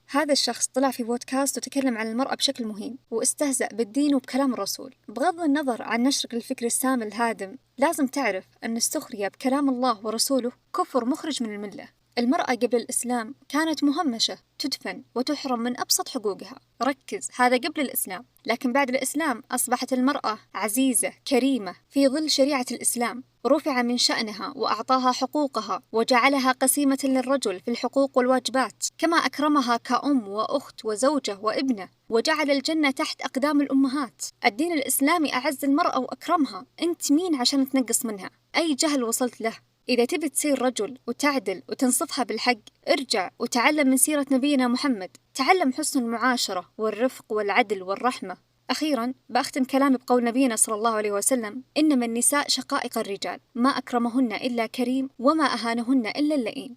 هذا الشخص طلع في بودكاست وتكلم عن المرأة بشكل مهين واستهزأ بالدين وبكلام الرسول. بغض النظر عن نشر الفكر السام الهادم، لازم تعرف أن السخرية بكلام الله ورسوله كفر مخرج من الملة. المرأة قبل الإسلام كانت مهمشة، تدفن وتحرم من أبسط حقوقها. ركز، هذا قبل الإسلام. لكن بعد الإسلام أصبحت المرأة عزيزة كريمة في ظل شريعة الإسلام، رفع من شأنها وأعطاها حقوقها وجعلها قسيمة للرجل في الحقوق والواجبات، كما أكرمها كأم وأخت وزوجة وابنة، وجعل الجنة تحت أقدام الأمهات. الدين الإسلامي أعز المرأة وأكرمها. أنت مين عشان تنقص منها؟ أي جهل وصلت له؟ إذا تبي تصير رجل وتعدل وتنصفها بالحق، ارجع وتعلم من سيرة نبينا محمد. تعلم حسن المعاشرة والرفق والعدل والرحمة. أخيراً بأختم كلامي بقول نبينا صلى الله عليه وسلم: إنما النساء شقائق الرجال، ما أكرمهن إلا كريم وما أهانهن إلا اللئيم.